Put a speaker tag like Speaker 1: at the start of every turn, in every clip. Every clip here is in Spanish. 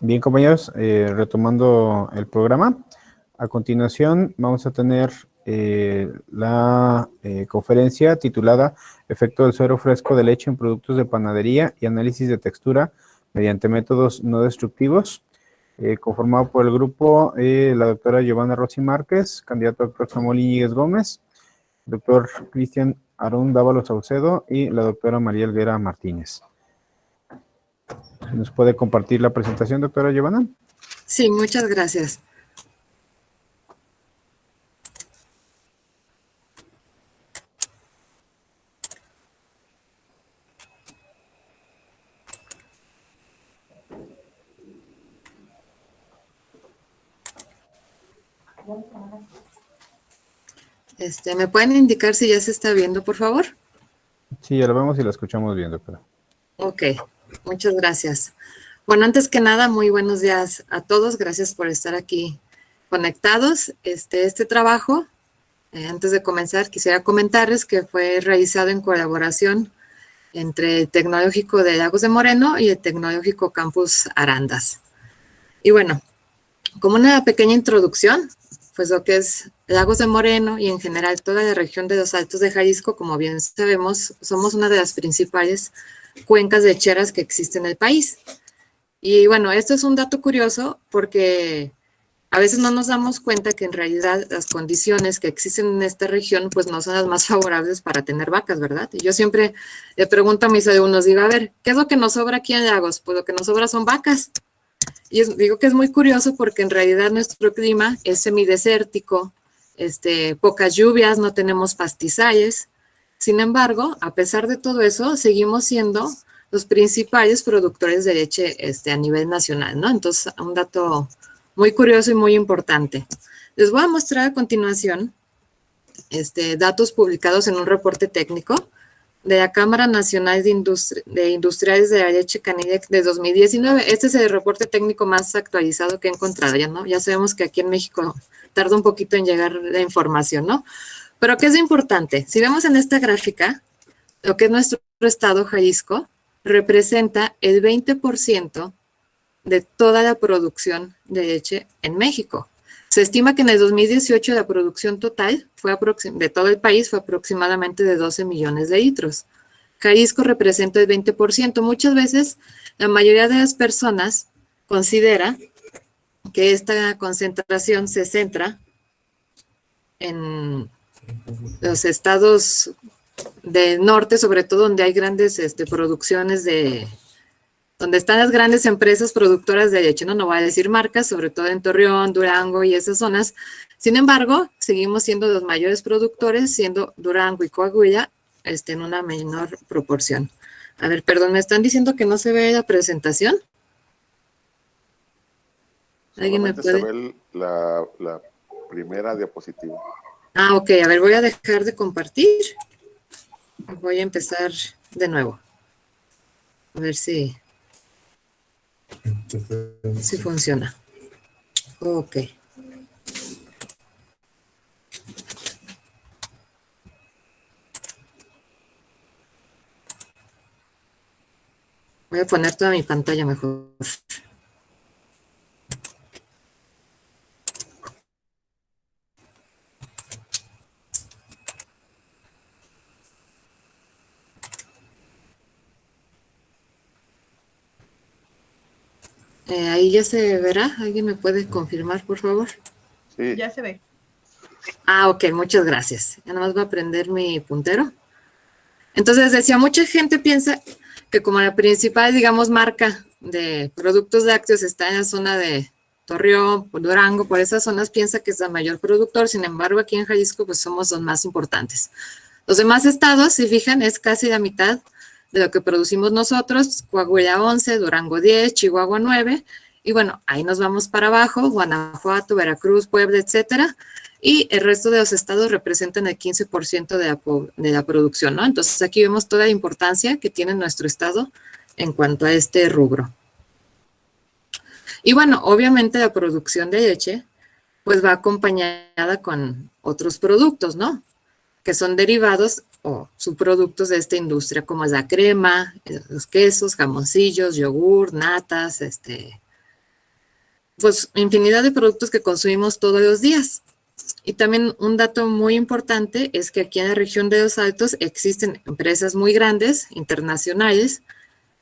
Speaker 1: Bien, compañeros, retomando el programa, a continuación vamos a tener la conferencia titulada Efecto del suero fresco de leche en productos de panadería y análisis de textura mediante métodos no destructivos, conformado por el grupo la doctora Giovanna Rossi Márquez, candidato doctor Samuel Iñiguez Gómez, doctor Cristian Arún Dávalos Saucedo y la doctora María Elguera Martínez. ¿Nos puede compartir la presentación, doctora Giovanna?
Speaker 2: Sí, muchas gracias. ¿Me pueden indicar si ya se está viendo, por favor?
Speaker 1: Sí, ya lo vemos y la escuchamos bien, doctora.
Speaker 2: Ok, muchas gracias. Bueno, antes que nada, muy buenos días a todos. Gracias por estar aquí conectados. Este trabajo, antes de comenzar, quisiera comentarles que fue realizado en colaboración entre el Tecnológico de Lagos de Moreno y el Tecnológico Campus Arandas. Y bueno, como una pequeña introducción, pues lo que es Lagos de Moreno y en general toda la región de los Altos de Jalisco, como bien sabemos, somos una de las principales cuencas lecheras que existen en el país. Y bueno, esto es un dato curioso porque a veces no nos damos cuenta que en realidad las condiciones que existen en esta región pues no son las más favorables para tener vacas, ¿verdad? Y yo siempre le pregunto a mis alumnos, digo, a ver, ¿qué es lo que nos sobra aquí en Lagos? Pues lo que nos sobra son vacas. Y digo que es muy curioso porque en realidad nuestro clima es semidesértico, pocas lluvias, no tenemos pastizales. Sin embargo, a pesar de todo eso, seguimos siendo los principales productores de leche a nivel nacional, ¿no? Entonces, un dato muy curioso y muy importante. Les voy a mostrar a continuación datos publicados en un reporte técnico de la Cámara Nacional de Industriales de la Leche Canilla de 2019. Este es el reporte técnico más actualizado que he encontrado, ya sabemos que aquí en México tarda un poquito en llegar la información, ¿no? Pero ¿qué es importante? Si vemos en esta gráfica, lo que es nuestro estado, Jalisco, representa el 20% de toda la producción de leche en México. Se estima que en el 2018 la producción total de todo el país fue aproximadamente de 12 millones de litros. Jalisco representa el 20%. Muchas veces la mayoría de las personas considera que esta concentración se centra en los estados del norte, sobre todo donde hay grandes producciones donde están las grandes empresas productoras de leche, no voy a decir marcas, sobre todo en Torreón, Durango y esas zonas. Sin embargo, seguimos siendo los mayores productores, siendo Durango y Coahuila en una menor proporción. A ver, perdón, ¿me están diciendo que no se ve la presentación?
Speaker 3: ¿Alguien me puede? Se ve la primera diapositiva.
Speaker 2: Ah, ok, a ver, voy a dejar de compartir. Voy a empezar de nuevo. A ver si funciona. Ok. Voy a poner toda mi pantalla mejor. Ahí ya se verá. ¿Alguien me puede confirmar, por favor?
Speaker 4: Sí. Ya se ve.
Speaker 2: Ah, ok, muchas gracias. Ya nada más voy a prender mi puntero. Entonces, decía, mucha gente piensa que como la principal, digamos, marca de productos lácteos está en la zona de Torreón, Durango, por esas zonas piensa que es el mayor productor. Sin embargo, aquí en Jalisco, pues somos los más importantes. Los demás estados, si fijan, es casi la mitad de lo que producimos nosotros, Coahuila 11, Durango 10, Chihuahua 9, y bueno, ahí nos vamos para abajo, Guanajuato, Veracruz, Puebla, etcétera, y el resto de los estados representan el 15% de la producción, ¿no? Entonces aquí vemos toda la importancia que tiene nuestro estado en cuanto a este rubro. Y bueno, obviamente la producción de leche, pues va acompañada con otros productos, ¿no? Que son derivados o subproductos de esta industria, como es la crema, los quesos, jamoncillos, yogur, natas, pues infinidad de productos que consumimos todos los días. Y también un dato muy importante es que aquí en la región de Los Altos existen empresas muy grandes, internacionales,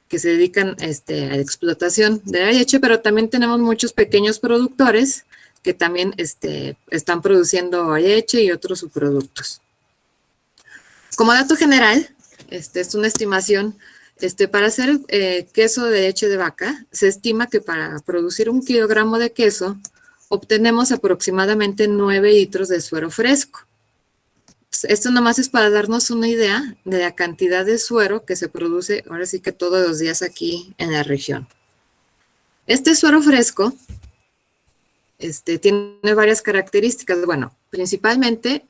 Speaker 2: que se dedican a la explotación de la leche, pero también tenemos muchos pequeños productores que también están produciendo leche y otros subproductos. Como dato general, es una estimación, para hacer queso de leche de vaca, se estima que para producir 1 kilogramo de queso, obtenemos aproximadamente 9 litros de suero fresco. Esto nomás es para darnos una idea de la cantidad de suero que se produce ahora sí que todos los días aquí en la región. Este suero fresco tiene varias características. Bueno, principalmente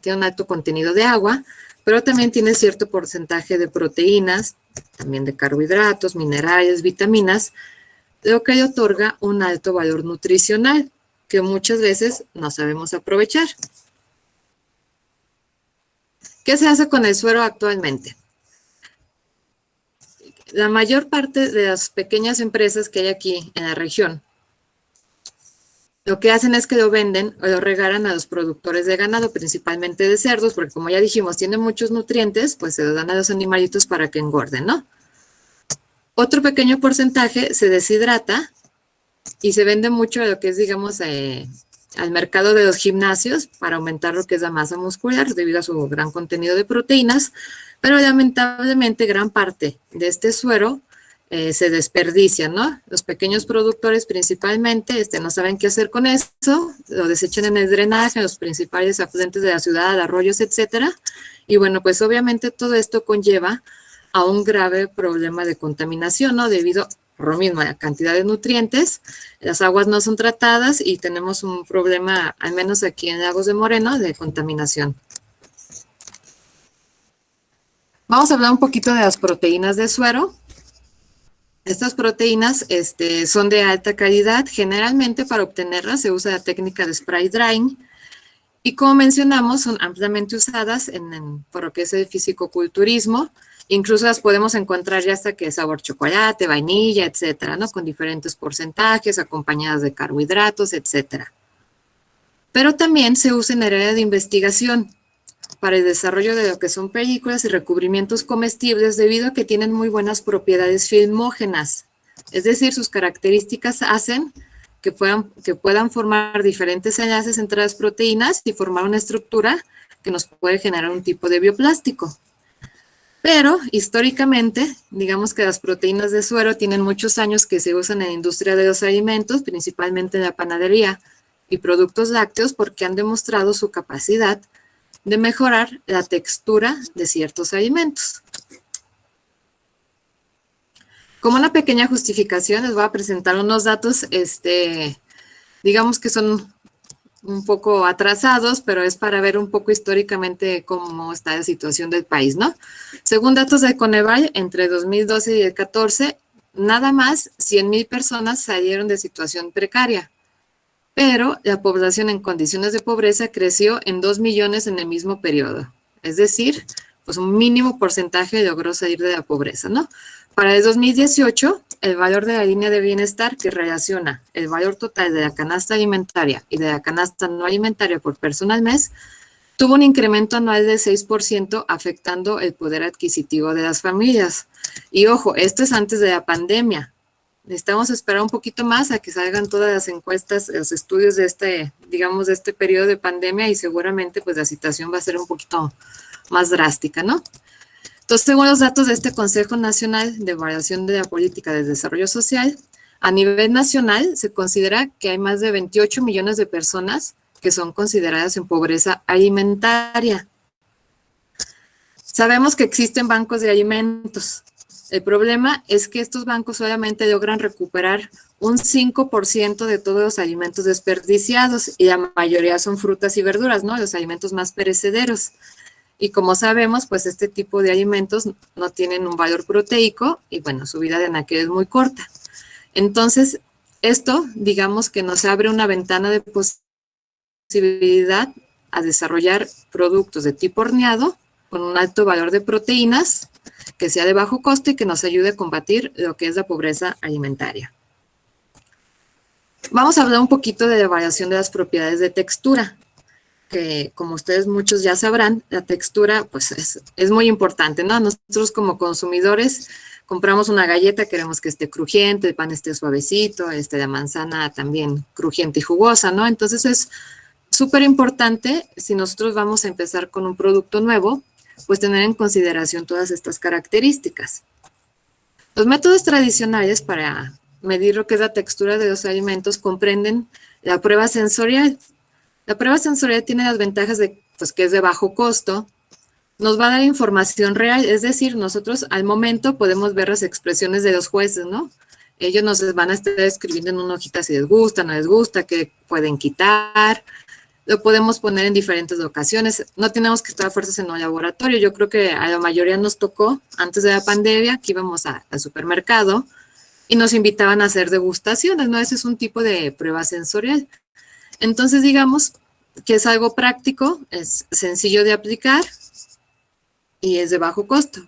Speaker 2: tiene un alto contenido de agua, pero también tiene cierto porcentaje de proteínas, también de carbohidratos, minerales, vitaminas, lo que le otorga un alto valor nutricional que muchas veces no sabemos aprovechar. ¿Qué se hace con el suero actualmente? La mayor parte de las pequeñas empresas que hay aquí en la región, lo que hacen es que lo venden o lo regalan a los productores de ganado, principalmente de cerdos, porque como ya dijimos, tiene muchos nutrientes, pues se lo dan a los animalitos para que engorden, ¿no? Otro pequeño porcentaje se deshidrata y se vende mucho de lo que es, digamos, al mercado de los gimnasios para aumentar lo que es la masa muscular debido a su gran contenido de proteínas, pero lamentablemente gran parte de este suero se desperdicia, ¿no? Los pequeños productores principalmente no saben qué hacer con eso, lo desechan en el drenaje, en los principales afluentes de la ciudad, arroyos, etcétera, y bueno, pues obviamente todo esto conlleva a un grave problema de contaminación, ¿no? Debido por lo mismo, la cantidad de nutrientes, las aguas no son tratadas y tenemos un problema, al menos aquí en Lagos de Moreno, de contaminación. Vamos a hablar un poquito de las proteínas de suero. Estas proteínas son de alta calidad. Generalmente para obtenerlas se usa la técnica de spray drying y como mencionamos son ampliamente usadas por lo que es el fisicoculturismo. Incluso las podemos encontrar ya hasta que sabor chocolate, vainilla, etcétera, ¿no? Con diferentes porcentajes, acompañadas de carbohidratos, etcétera. Pero también se usa en el área de investigación para el desarrollo de lo que son películas y recubrimientos comestibles debido a que tienen muy buenas propiedades filmógenas. Es decir, sus características hacen que puedan formar diferentes enlaces entre las proteínas y formar una estructura que nos puede generar un tipo de bioplástico. Pero históricamente, digamos que las proteínas de suero tienen muchos años que se usan en la industria de los alimentos, principalmente en la panadería y productos lácteos, porque han demostrado su capacidad de mejorar la textura de ciertos alimentos. Como una pequeña justificación, les voy a presentar unos datos, digamos que son un poco atrasados, pero es para ver un poco históricamente cómo está la situación del país, ¿no? Según datos de Coneval, entre 2012 y el 2014, nada más 100,000 personas salieron de situación precaria, pero la población en condiciones de pobreza creció en 2 millones en el mismo periodo. Es decir, pues un mínimo porcentaje logró salir de la pobreza, ¿no? Para el 2018, el valor de la línea de bienestar que relaciona el valor total de la canasta alimentaria y de la canasta no alimentaria por persona al mes, tuvo un incremento anual del 6%, afectando el poder adquisitivo de las familias. Y ojo, esto es antes de la pandemia. Necesitamos esperar un poquito más a que salgan todas las encuestas, los estudios de digamos, de este periodo de pandemia y seguramente pues la situación va a ser un poquito más drástica, ¿no? Entonces, según los datos de este Consejo Nacional de Evaluación de la Política de Desarrollo Social, a nivel nacional se considera que hay más de 28 millones de personas que son consideradas en pobreza alimentaria. Sabemos que existen bancos de alimentos. El problema es que estos bancos solamente logran recuperar un 5% de todos los alimentos desperdiciados y la mayoría son frutas y verduras, ¿no? Los alimentos más perecederos. Y como sabemos, pues este tipo de alimentos no tienen un valor proteico y bueno, su vida de anaquel es muy corta. Entonces, esto, digamos que nos abre una ventana de posibilidad a desarrollar productos de tipo horneado con un alto valor de proteínas, que sea de bajo costo y que nos ayude a combatir lo que es la pobreza alimentaria. Vamos a hablar un poquito de la variación de las propiedades de textura, que como ustedes muchos ya sabrán, la textura pues es muy importante, ¿no? Nosotros como consumidores compramos una galleta, queremos que esté crujiente, el pan esté suavecito, la manzana también crujiente y jugosa, ¿no? Entonces es súper importante, si nosotros vamos a empezar con un producto nuevo, pues tener en consideración todas estas características. Los métodos tradicionales para medir lo que es la textura de los alimentos comprenden la prueba sensorial. La prueba sensorial tiene las ventajas de pues, que es de bajo costo, nos va a dar información real, es decir, nosotros al momento podemos ver las expresiones de los jueces, ¿no? Ellos nos van a estar escribiendo en una hojita si les gusta, no les gusta, qué pueden quitar, lo podemos poner en diferentes ocasiones, no tenemos que estar a fuerzas en un laboratorio, yo creo que a la mayoría nos tocó, antes de la pandemia, que íbamos al supermercado y nos invitaban a hacer degustaciones, ¿no? Ese es un tipo de prueba sensorial. Entonces, digamos que es algo práctico, es sencillo de aplicar y es de bajo costo.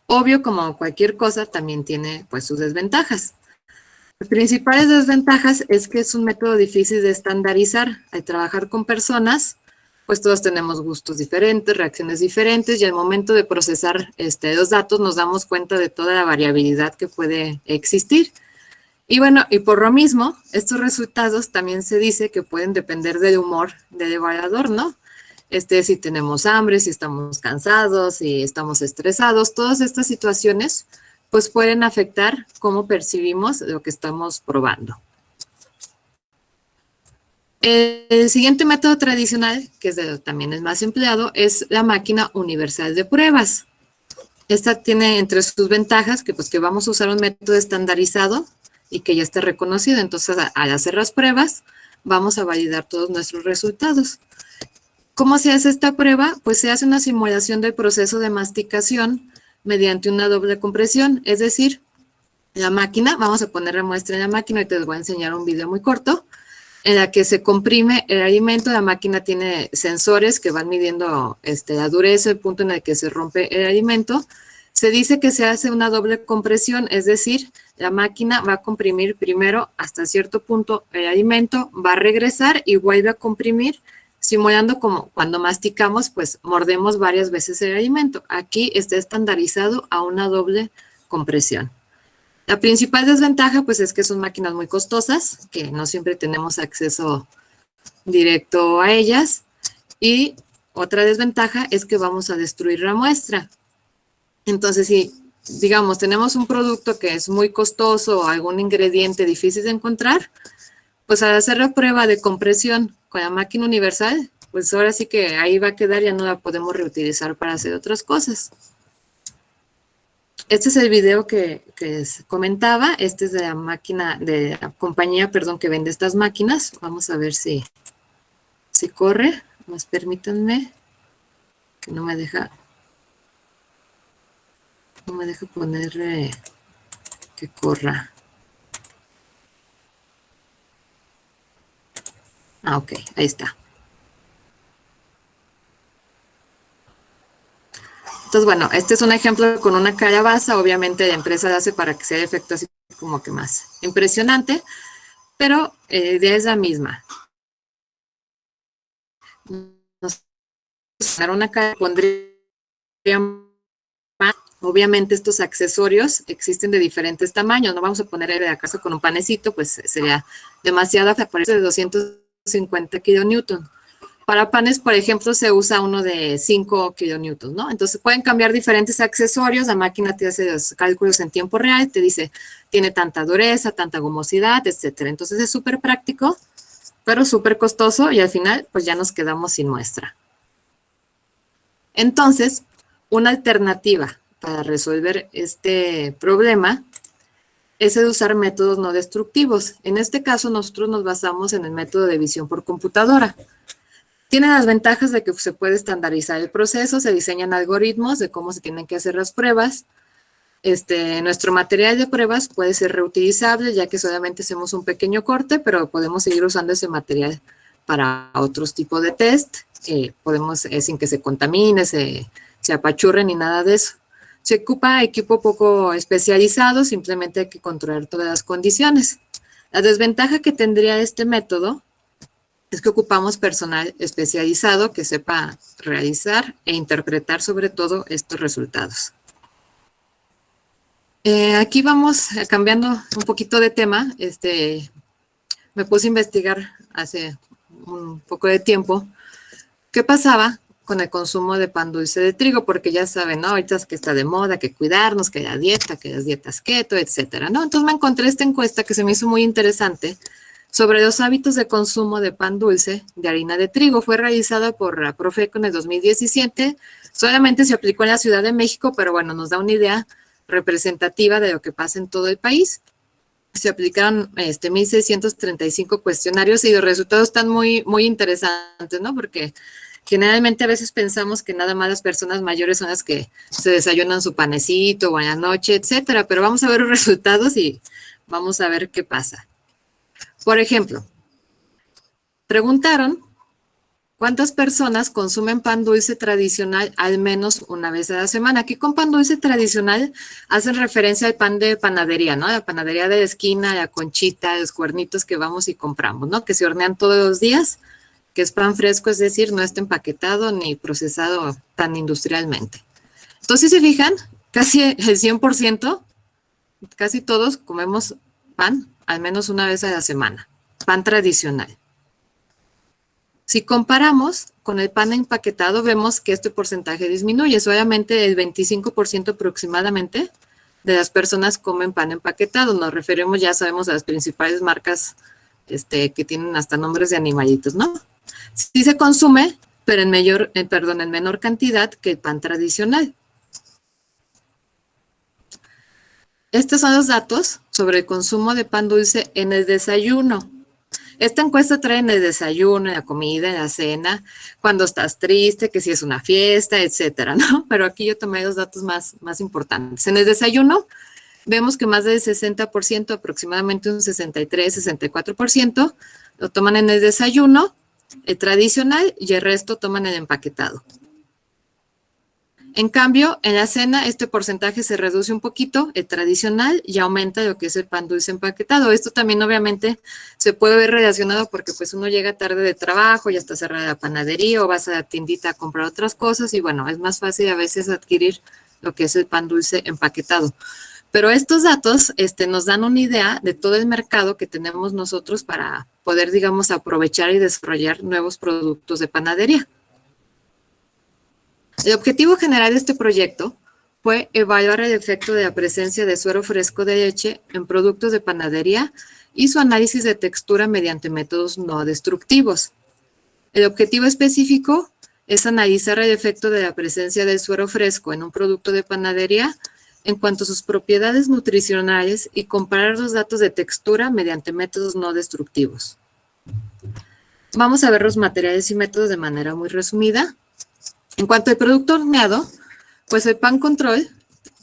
Speaker 2: Obvio, como cualquier cosa, también tiene pues sus desventajas. Las principales desventajas es que es un método difícil de estandarizar. Al trabajar con personas, pues todos tenemos gustos diferentes, reacciones diferentes, y al momento de procesar los datos nos damos cuenta de toda la variabilidad que puede existir. Y bueno, y por lo mismo, estos resultados también se dice que pueden depender del humor del evaluador, ¿no? Si tenemos hambre, si estamos cansados, si estamos estresados, todas estas situaciones pues pueden afectar cómo percibimos lo que estamos probando. El siguiente método tradicional, que también es más empleado, es la máquina universal de pruebas. Esta tiene entre sus ventajas que vamos a usar un método estandarizado y que ya esté reconocido. Entonces, al hacer las pruebas, vamos a validar todos nuestros resultados. ¿Cómo se hace esta prueba? Pues se hace una simulación del proceso de masticación mediante una doble compresión, es decir, la máquina, vamos a poner la muestra en la máquina y te les voy a enseñar un video muy corto, en la que se comprime el alimento, la máquina tiene sensores que van midiendo la dureza, el punto en el que se rompe el alimento. Se dice que se hace una doble compresión, es decir, la máquina va a comprimir primero hasta cierto punto el alimento, va a regresar y vuelve a comprimir, simulando como cuando masticamos, pues mordemos varias veces el alimento. Aquí está estandarizado a una doble compresión. La principal desventaja, pues, es que son máquinas muy costosas, que no siempre tenemos acceso directo a ellas. Y otra desventaja es que vamos a destruir la muestra. Entonces, si, digamos, tenemos un producto que es muy costoso o algún ingrediente difícil de encontrar, pues al hacer la prueba de compresión con la máquina universal, pues ahora sí que ahí va a quedar, ya no la podemos reutilizar para hacer otras cosas. Este es el video que les comentaba, este es de la máquina, de la compañía, perdón, que vende estas máquinas. Vamos a ver si corre, más permítanme, que no me deja poner que corra. Ok, ahí está. Entonces, bueno, este es un ejemplo con una calabaza. Obviamente la empresa lo hace para que sea el efecto así como que más impresionante, pero la idea es la misma. Una calabaza pondría más. Obviamente estos accesorios existen de diferentes tamaños. No vamos a poner de la casa con un panecito, pues sería demasiado, aparece de 250 kilonewton. Para panes, por ejemplo, se usa uno de 5 kilonewtons, ¿no? Entonces pueden cambiar diferentes accesorios, la máquina te hace los cálculos en tiempo real, te dice, tiene tanta dureza, tanta gomosidad, etcétera. Entonces es súper práctico, pero súper costoso y al final, pues ya nos quedamos sin muestra. Entonces, una alternativa para resolver este problema es el usar métodos no destructivos. En este caso, nosotros nos basamos en el método de visión por computadora. Tiene las ventajas de que se puede estandarizar el proceso, se diseñan algoritmos de cómo se tienen que hacer las pruebas. Nuestro material de pruebas puede ser reutilizable, ya que solamente hacemos un pequeño corte, pero podemos seguir usando ese material para otros tipos de test. Podemos, sin que se contamine, se apachurre ni nada de eso. Se ocupa equipo poco especializado, simplemente hay que controlar todas las condiciones. La desventaja que tendría este método es que ocupamos personal especializado que sepa realizar e interpretar sobre todo estos resultados. Aquí vamos cambiando un poquito de tema. Me puse a investigar hace un poco de tiempo qué pasaba con el consumo de pan dulce de trigo, porque ya saben, ¿no? Ahorita es que está de moda, que cuidarnos, que la dieta, que las dietas keto, etcétera, ¿no? Entonces me encontré esta encuesta que se me hizo muy interesante sobre los hábitos de consumo de pan dulce de harina de trigo. Fue realizada por la Profeco en el 2017, solamente se aplicó en la Ciudad de México, pero bueno, nos da una idea representativa de lo que pasa en todo el país. Se aplicaron 1,635 cuestionarios y los resultados están muy, muy interesantes, ¿no? Porque generalmente a veces pensamos que nada más las personas mayores son las que se desayunan su panecito o en la noche, etcétera, pero vamos a ver los resultados y vamos a ver qué pasa. Por ejemplo, preguntaron ¿cuántas personas consumen pan dulce tradicional al menos una vez a la semana? Aquí con pan dulce tradicional hacen referencia al pan de panadería, ¿no? La panadería de la esquina, la conchita, los cuernitos que vamos y compramos, ¿no? Que se hornean todos los días, que es pan fresco, es decir, no está empaquetado ni procesado tan industrialmente. Entonces, si se fijan, casi el 100%, casi todos comemos pan al menos una vez a la semana, pan tradicional. Si comparamos con el pan empaquetado, vemos que este porcentaje disminuye. Solamente el 25% aproximadamente de las personas comen pan empaquetado. Nos referimos, ya sabemos, a las principales marcas que tienen hasta nombres de animalitos, ¿no? Sí se consume, pero en menor cantidad que el pan tradicional. Estos son los datos sobre el consumo de pan dulce en el desayuno. Esta encuesta trae en el desayuno, en la comida, en la cena, cuando estás triste, que si es una fiesta, etcétera, ¿no? Pero aquí yo tomé los datos más importantes. En el desayuno vemos que más del 60%, aproximadamente un 63-64%, lo toman en el desayuno, el tradicional, y el resto toman el empaquetado. En cambio, en la cena este porcentaje se reduce un poquito, el tradicional, y aumenta lo que es el pan dulce empaquetado. Esto también obviamente se puede ver relacionado porque pues uno llega tarde de trabajo, ya está cerrada la panadería o vas a la tiendita a comprar otras cosas y bueno, es más fácil a veces adquirir lo que es el pan dulce empaquetado. Pero estos datos nos dan una idea de todo el mercado que tenemos nosotros para poder, digamos, aprovechar y desarrollar nuevos productos de panadería. El objetivo general de este proyecto fue evaluar el efecto de la presencia de suero fresco de leche en productos de panadería y su análisis de textura mediante métodos no destructivos. El objetivo específico es analizar el efecto de la presencia del suero fresco en un producto de panadería en cuanto a sus propiedades nutricionales y comparar los datos de textura mediante métodos no destructivos. Vamos a ver los materiales y métodos de manera muy resumida. En cuanto al producto horneado, pues el pan control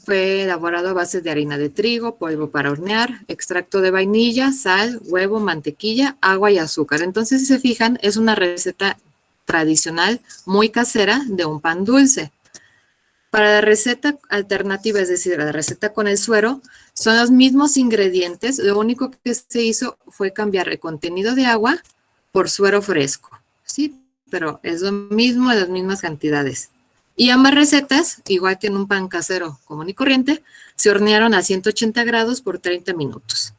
Speaker 2: fue elaborado a base de harina de trigo, polvo para hornear, extracto de vainilla, sal, huevo, mantequilla, agua y azúcar. Entonces, si se fijan, es una receta tradicional muy casera de un pan dulce. Para la receta alternativa, es decir, la receta con el suero, son los mismos ingredientes. Lo único que se hizo fue cambiar el contenido de agua por suero fresco, ¿sí? Pero es lo mismo, las mismas cantidades. Y ambas recetas, igual que en un pan casero común y corriente, se hornearon a 180 grados por 30 minutos.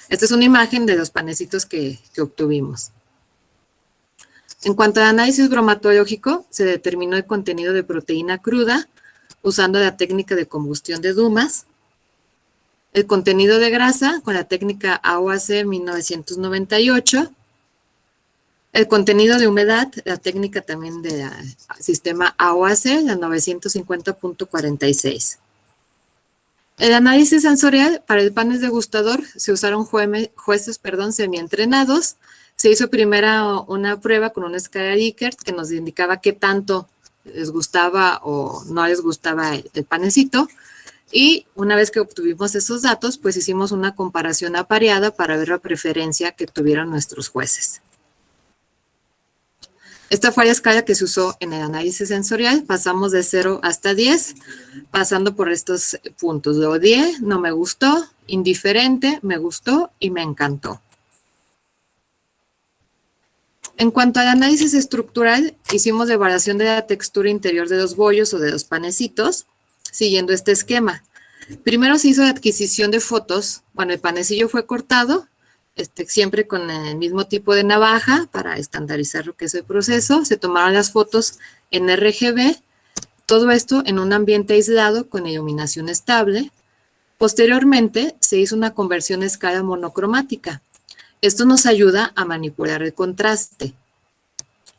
Speaker 2: Esta es una imagen de los panecitos que obtuvimos. En cuanto al análisis bromatológico, se determinó el contenido de proteína cruda usando la técnica de combustión de Dumas, el contenido de grasa con la técnica AOAC 1998, el contenido de humedad, la técnica también del sistema AOAC, la 950.46. El análisis sensorial para el panel degustador se usaron jueces semientrenados. Se hizo primero una prueba con una escala de Likert que nos indicaba qué tanto les gustaba o no les gustaba el panecito. Y una vez que obtuvimos esos datos, pues hicimos una comparación apareada para ver la preferencia que tuvieron nuestros jueces. Esta fue la escala que se usó en el análisis sensorial. Pasamos de 0 hasta 10, pasando por estos puntos. Lo odié, no me gustó, indiferente, me gustó y me encantó. En cuanto al análisis estructural, hicimos la evaluación de la textura interior de los bollos o de los panecitos, siguiendo este esquema. Primero se hizo la adquisición de fotos. Bueno, el panecillo fue cortado, siempre con el mismo tipo de navaja para estandarizar lo que es el proceso. Se tomaron las fotos en RGB, todo esto en un ambiente aislado con iluminación estable. Posteriormente, se hizo una conversión a escala monocromática. Esto nos ayuda a manipular el contraste.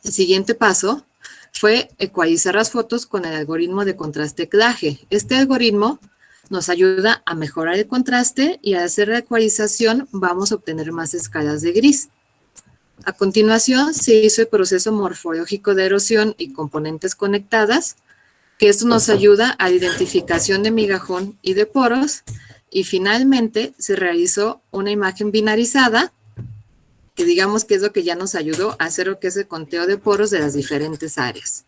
Speaker 2: El siguiente paso fue ecualizar las fotos con el algoritmo de contraste-claje. Este algoritmo nos ayuda a mejorar el contraste y al hacer la ecualización vamos a obtener más escalas de gris. A continuación se hizo el proceso morfológico de erosión y componentes conectadas, que esto nos ayuda a la identificación de migajón y de poros, y finalmente se realizó una imagen binarizada, que digamos que es lo que ya nos ayudó a hacer lo que es el conteo de poros de las diferentes áreas.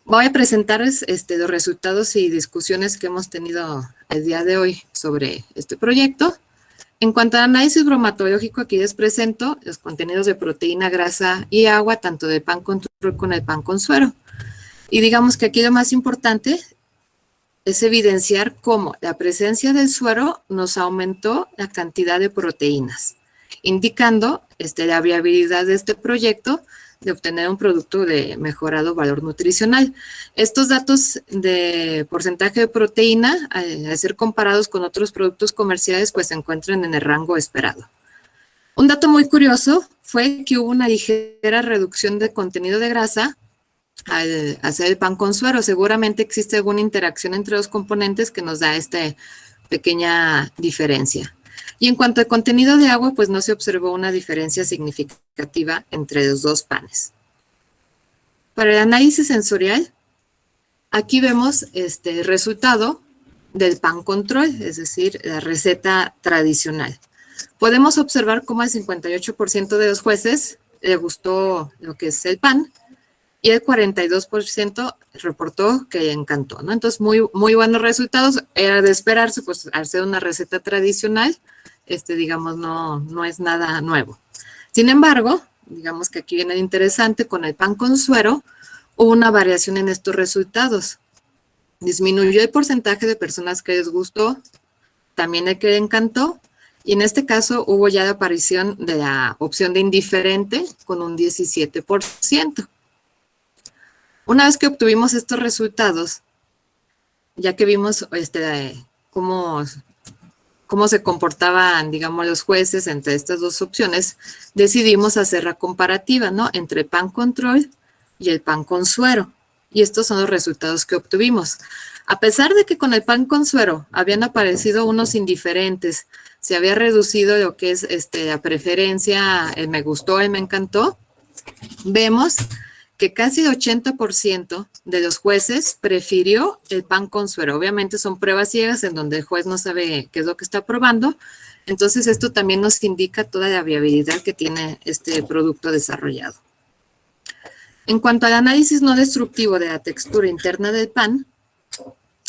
Speaker 2: Voy a presentarles los resultados y discusiones que hemos tenido el día de hoy sobre este proyecto. En cuanto al análisis bromatológico, aquí les presento los contenidos de proteína, grasa y agua, tanto del pan con control con el pan con suero. Y digamos que aquí lo más importante es evidenciar cómo la presencia del suero nos aumentó la cantidad de proteínas, indicando la viabilidad de este proyecto de obtener un producto de mejorado valor nutricional. Estos datos de porcentaje de proteína, al ser comparados con otros productos comerciales, pues se encuentran en el rango esperado. Un dato muy curioso fue que hubo una ligera reducción de contenido de grasa al hacer el pan con suero. Seguramente existe alguna interacción entre los componentes que nos da esta pequeña diferencia. Y en cuanto al contenido de agua, pues no se observó una diferencia significativa entre los dos panes. Para el análisis sensorial, aquí vemos el resultado del pan control, es decir, la receta tradicional. Podemos observar cómo al 58% de los jueces le gustó lo que es el pan, y el 42% reportó que le encantó, ¿no? Entonces, muy buenos resultados. Era de esperarse, pues, al ser una receta tradicional, digamos, no es nada nuevo. Sin embargo, digamos que aquí viene lo interesante, con el pan con suero, hubo una variación en estos resultados. Disminuyó el porcentaje de personas que les gustó, también el que le encantó, y en este caso hubo ya la aparición de la opción de indiferente con un 17%. Una vez que obtuvimos estos resultados, ya que vimos cómo se comportaban, digamos, los jueces entre estas dos opciones, decidimos hacer la comparativa, ¿no?, entre el pan control y el pan con suero. Y estos son los resultados que obtuvimos. A pesar de que con el pan con suero habían aparecido unos indiferentes, se había reducido lo que es la preferencia, el me gustó, el me encantó, vemos que casi el 80% de los jueces prefirió el pan con suero. Obviamente son pruebas ciegas en donde el juez no sabe qué es lo que está probando. Entonces, esto también nos indica toda la viabilidad que tiene este producto desarrollado. En cuanto al análisis no destructivo de la textura interna del pan,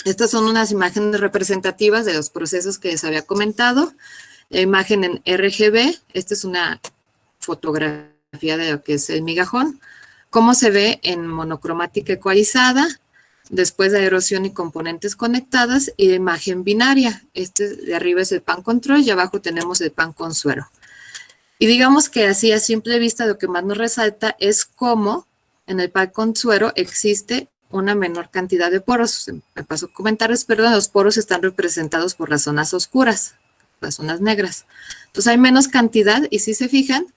Speaker 2: estas son unas imágenes representativas de los procesos que les había comentado. La imagen en RGB, esta es una fotografía de lo que es el migajón. Cómo se ve en monocromática ecualizada, después de erosión y componentes conectadas, y de imagen binaria. De arriba es el pan control y abajo tenemos el pan con suero. Y digamos que así a simple vista lo que más nos resalta es cómo en el pan con suero existe una menor cantidad de poros. Me paso a comentarles, perdón, los poros están representados por las zonas oscuras, las zonas negras. Entonces hay menos cantidad y si se fijan,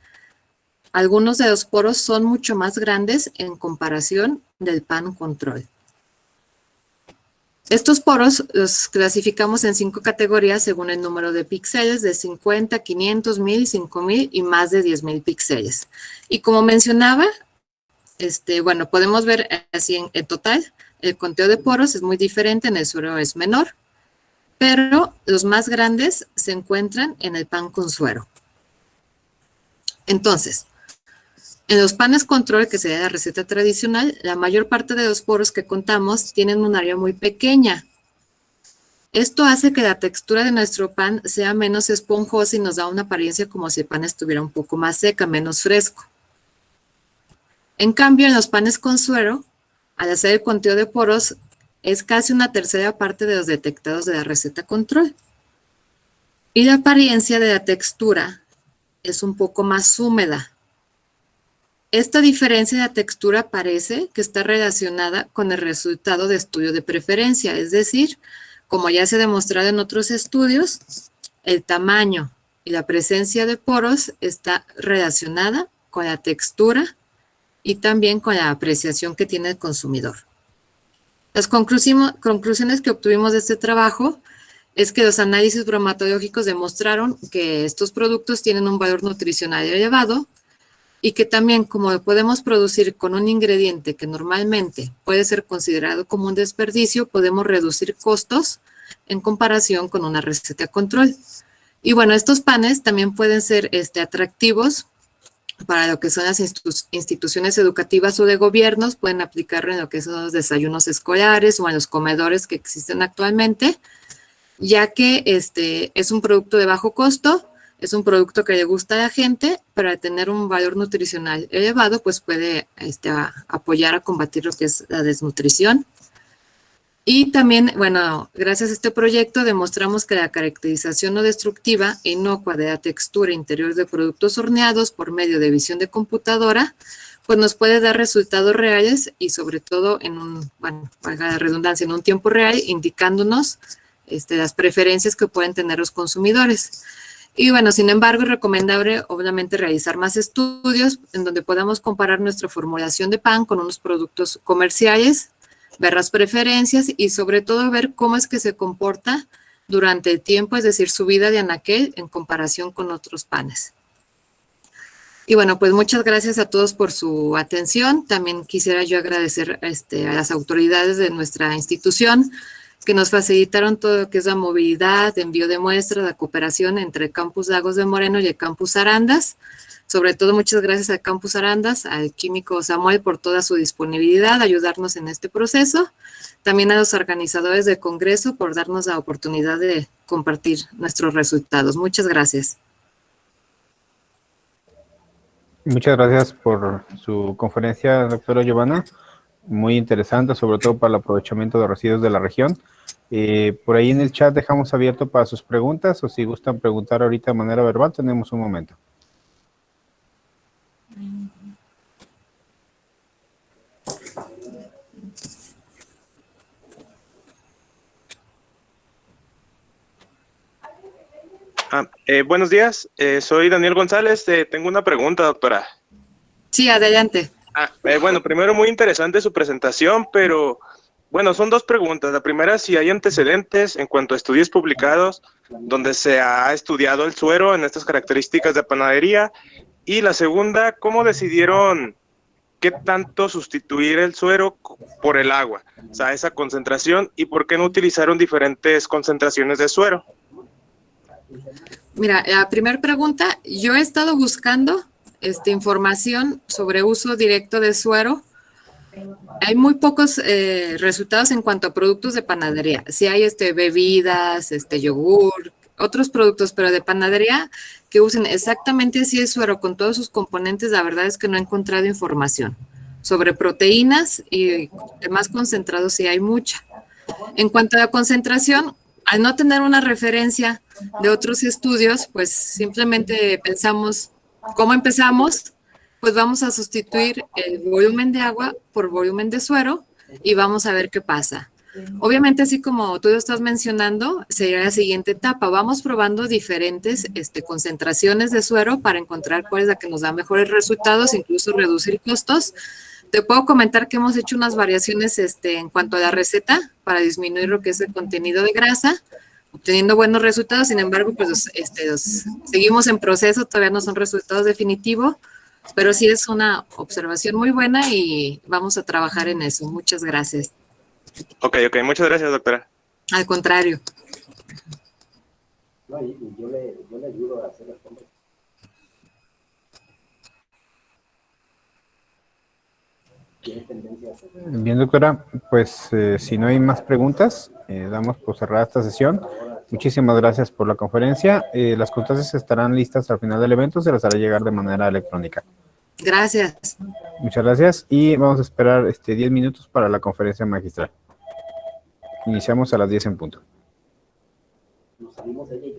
Speaker 2: algunos de los poros son mucho más grandes en comparación del pan control. Estos poros los clasificamos en 5 categorías según el número de píxeles, de 50, 500, 1000, 5000 y más de 10,000 píxeles. Y como mencionaba, bueno, podemos ver así en total, el conteo de poros es muy diferente, en el suero es menor, pero los más grandes se encuentran en el pan con suero. Entonces, en los panes control, que sería la receta tradicional, la mayor parte de los poros que contamos tienen un área muy pequeña. Esto hace que la textura de nuestro pan sea menos esponjosa y nos da una apariencia como si el pan estuviera un poco más seca, menos fresco. En cambio, en los panes con suero, al hacer el conteo de poros, es casi una tercera parte de los detectados de la receta control. Y la apariencia de la textura es un poco más húmeda. Esta diferencia de la textura parece que está relacionada con el resultado de estudio de preferencia, es decir, como ya se ha demostrado en otros estudios, el tamaño y la presencia de poros está relacionada con la textura y también con la apreciación que tiene el consumidor. Las conclusiones que obtuvimos de este trabajo es que los análisis bromatológicos demostraron que estos productos tienen un valor nutricional elevado y que también, como lo podemos producir con un ingrediente que normalmente puede ser considerado como un desperdicio, podemos reducir costos en comparación con una receta control. Y bueno, estos panes también pueden ser atractivos para lo que son las instituciones educativas o de gobiernos, pueden aplicarlo en lo que son los desayunos escolares o en los comedores que existen actualmente, ya que es un producto de bajo costo, es un producto que le gusta a la gente, pero al tener un valor nutricional elevado, pues puede apoyar a combatir lo que es la desnutrición. Y también, bueno, gracias a este proyecto demostramos que la caracterización no destructiva e inocua de la textura interior de productos horneados por medio de visión de computadora, pues nos puede dar resultados reales y sobre todo en valga la redundancia, en un tiempo real, indicándonos las preferencias que pueden tener los consumidores. Y bueno, sin embargo, es recomendable obviamente realizar más estudios en donde podamos comparar nuestra formulación de pan con unos productos comerciales, ver las preferencias y sobre todo ver cómo es que se comporta durante el tiempo, es decir, su vida de anaquel en comparación con otros panes. Y bueno, pues muchas gracias a todos por su atención. También quisiera yo agradecer a las autoridades de nuestra institución que nos facilitaron todo lo que es la movilidad, envío de muestras, la cooperación entre el Campus Lagos de Moreno y el Campus Arandas. Sobre todo, muchas gracias al Campus Arandas, al químico Samuel por toda su disponibilidad, ayudarnos en este proceso. También a los organizadores del Congreso por darnos la oportunidad de compartir nuestros resultados. Muchas gracias.
Speaker 1: Muchas gracias por su conferencia, doctora Giovanna. Muy interesante, sobre todo para el aprovechamiento de residuos de la región. Por ahí en el chat dejamos abierto para sus preguntas, o si gustan preguntar ahorita de manera verbal, tenemos un momento.
Speaker 4: Buenos días, soy Daniel González, tengo una pregunta, doctora.
Speaker 2: Sí, adelante.
Speaker 4: Bueno, primero muy interesante su presentación, pero bueno, son dos preguntas. La primera, si hay antecedentes en cuanto a estudios publicados donde se ha estudiado el suero en estas características de panadería. Y la segunda, ¿cómo decidieron qué tanto sustituir el suero por el agua? O sea, esa concentración, ¿y por qué no utilizaron diferentes concentraciones de suero?
Speaker 2: Mira, la primera pregunta, yo he estado buscando información sobre uso directo de suero. Hay muy pocos resultados en cuanto a productos de panadería. Sí hay bebidas, yogur, otros productos, pero de panadería que usen exactamente así el suero con todos sus componentes, la verdad es que no he encontrado información. Sobre proteínas y demás concentrados sí hay mucha. En cuanto a la concentración, al no tener una referencia de otros estudios, pues simplemente pensamos, ¿cómo empezamos? Pues vamos a sustituir el volumen de agua por volumen de suero y vamos a ver qué pasa. Obviamente, así como tú lo estás mencionando, sería la siguiente etapa. Vamos probando diferentes concentraciones de suero para encontrar cuál es la que nos da mejores resultados, incluso reducir costos. Te puedo comentar que hemos hecho unas variaciones en cuanto a la receta para disminuir lo que es el contenido de grasa, obteniendo buenos resultados. Sin embargo, pues seguimos en proceso, todavía no son resultados definitivos, pero sí es una observación muy buena y vamos a trabajar en eso. Muchas gracias.
Speaker 4: Ok, muchas gracias, doctora.
Speaker 2: Al contrario.
Speaker 5: No, y yo le ayudo a hacer las compras. tiene tendencia a hacer.
Speaker 1: Bien, doctora, pues si no hay más preguntas, damos por cerrada esta sesión. Muchísimas gracias por la conferencia. Las constancias estarán listas al final del evento, se las hará llegar de manera electrónica.
Speaker 2: Gracias.
Speaker 1: Muchas gracias y vamos a esperar 10 minutos para la conferencia magistral. Iniciamos a las 10 en punto.
Speaker 5: Nos salimos de ella y